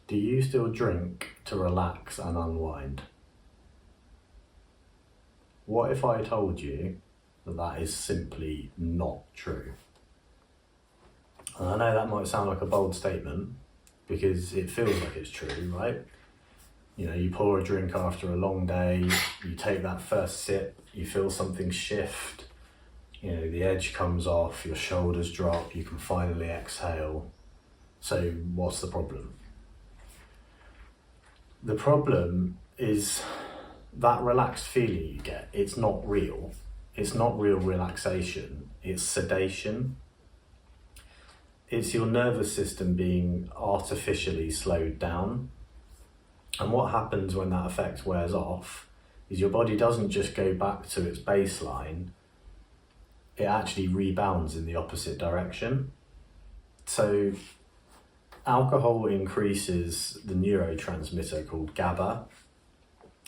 Do you still drink to relax and unwind? What if I told you that that is simply not true? And I know that might sound like a bold statement because it feels like it's true, right? You know, you pour a drink after a long day, you take that first sip, you feel something shift, you know, the edge comes off, your shoulders drop, you can finally exhale. So what's the problem? The problem is that relaxed feeling you get, it's not real. It's not real relaxation, it's sedation. It's your nervous system being artificially slowed down. And what happens when that effect wears off is your body doesn't just go back to its baseline, it actually rebounds in the opposite direction. So alcohol increases the neurotransmitter called GABA,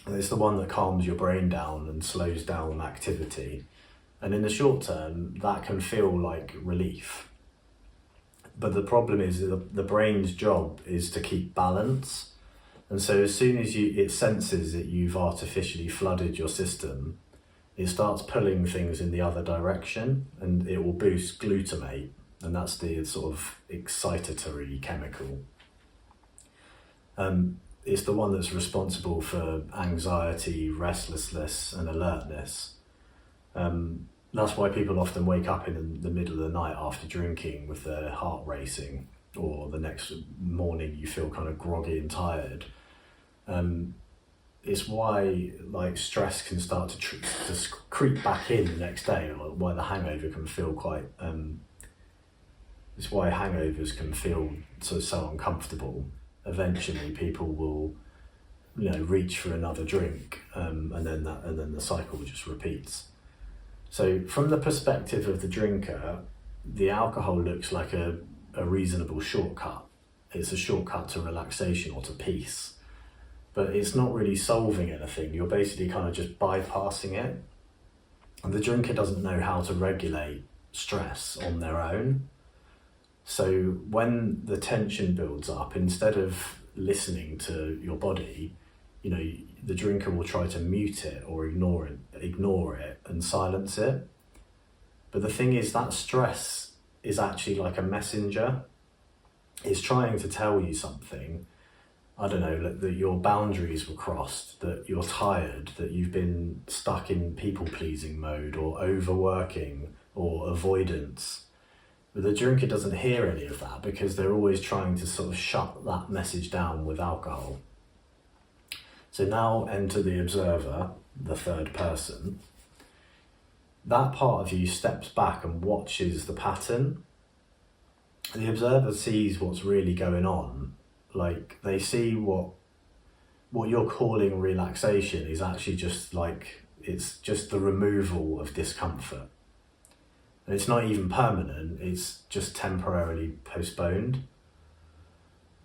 and it's the one that calms your brain down and slows down activity. And in the short term, that can feel like relief. But the problem is that the brain's job is to keep balance. And so as soon as it senses that you've artificially flooded your system, it starts pulling things in the other direction, and it will boost glutamate. And that's the sort of excitatory chemical. It's the one that's responsible for anxiety, restlessness, and alertness. That's why people often wake up in the middle of the night after drinking with their heart racing, or the next morning you feel kind of groggy and tired. It's why like stress can start to creep back in the next day, or why the hangover can feel quite. It's why hangovers can feel so uncomfortable. Eventually, people will, reach for another drink, and then the cycle just repeats. So, from the perspective of the drinker, the alcohol looks like a reasonable shortcut. It's a shortcut to relaxation or to peace, but it's not really solving anything. You're basically kind of just bypassing it, and the drinker doesn't know how to regulate stress on their own. So when the tension builds up, instead of listening to your body, the drinker will try to mute it or ignore it and silence it. But the thing is, that stress is actually like a messenger. It's trying to tell you something. I don't know, that your boundaries were crossed, that you're tired, that you've been stuck in people-pleasing mode or overworking or avoidance. But the drinker doesn't hear any of that because they're always trying to sort of shut that message down with alcohol. So now enter the observer, the third person. That part of you steps back and watches the pattern. The observer sees what's really going on. Like, they see what you're calling relaxation is actually just like, it's just the removal of discomfort. And it's not even permanent, it's just temporarily postponed.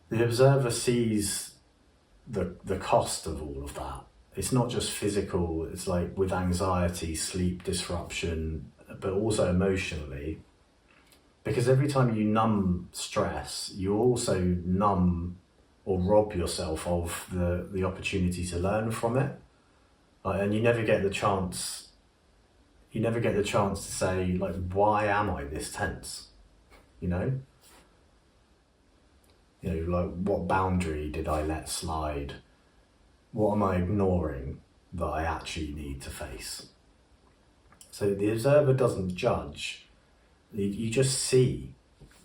The observer sees the cost of all of that. It's not just physical, it's like with anxiety, sleep disruption, but also emotionally. Because every time you numb stress, you also numb or rob yourself of the opportunity to learn from it. And you never get the chance to say, like, why am I this tense? Like, what boundary did I let slide? What am I ignoring that I actually need to face? So the observer doesn't judge. You just see.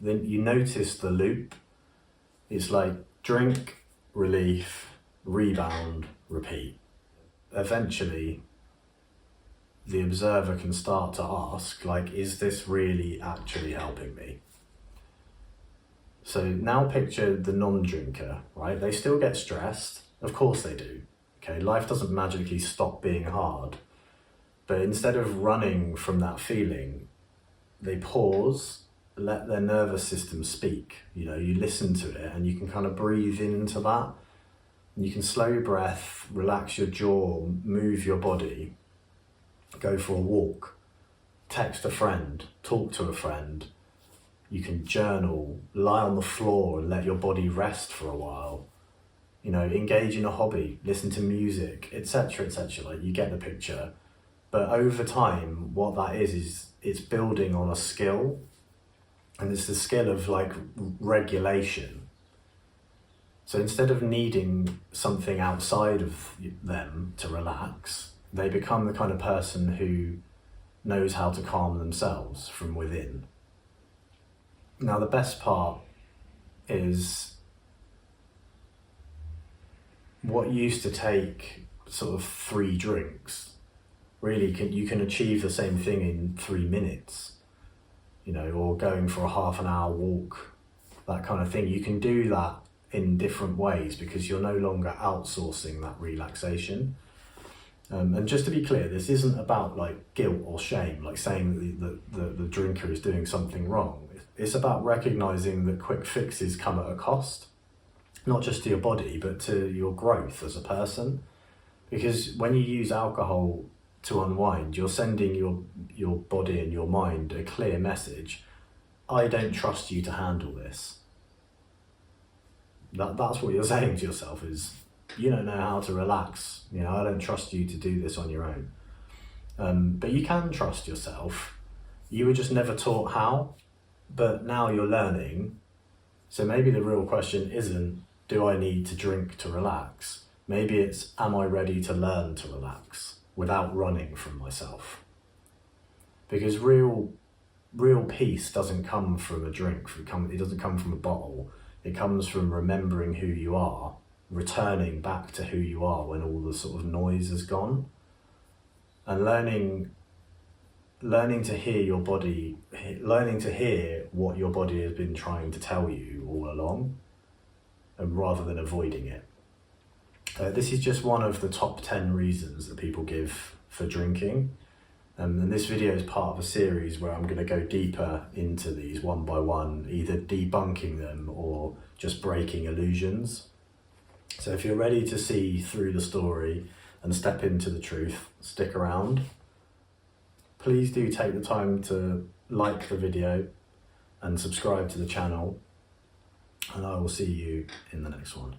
Then you notice the loop. It's like drink, relief, rebound, repeat. Eventually, the observer can start to ask, like, is this really actually helping me? So now picture the non-drinker, right? They still get stressed. Of course they do. Okay, life doesn't magically stop being hard. But instead of running from that feeling, they pause, let their nervous system speak. You listen to it and you can kind of breathe into that. And you can slow your breath, relax your jaw, move your body, go for a walk, text a friend, talk to a friend. You can journal, lie on the floor and let your body rest for a while. you know, engage in a hobby, listen to music, etc., etc. Like, you get the picture. But over time, what that is it's building on a skill, and it's the skill of like regulation. So instead of needing something outside of them to relax, they become the kind of person who knows how to calm themselves from within. Now, the best part is what used to take sort of 3 drinks, really you can achieve the same thing in 3 minutes, you know, or going for a half an hour walk, that kind of thing. You can do that in different ways because you're no longer outsourcing that relaxation. And just to be clear, this isn't about like guilt or shame, like saying that the drinker is doing something wrong. It's about recognizing that quick fixes come at a cost, not just to your body, but to your growth as a person. Because when you use alcohol to unwind, you're sending your body and your mind a clear message: I don't trust you to handle this. That's what you're saying to yourself, is you don't know how to relax. You know, I don't trust you to do this on your own. But you can trust yourself. You were just never taught how, but now you're learning. So maybe the real question isn't, do I need to drink to relax? Maybe it's, am I ready to learn to relax without running from myself? Because real peace doesn't come from a drink. It doesn't come from a bottle. It comes from remembering who you are, returning back to who you are when all the sort of noise is gone, and learning to hear your body, learning to hear what your body has been trying to tell you all along, and rather than avoiding it. This is just one of the top 10 reasons that people give for drinking. And this video is part of a series where I'm going to go deeper into these one by one, either debunking them or just breaking illusions. So if you're ready to see through the story and step into the truth, stick around. Please do take the time to like the video and subscribe to the channel, and I will see you in the next one.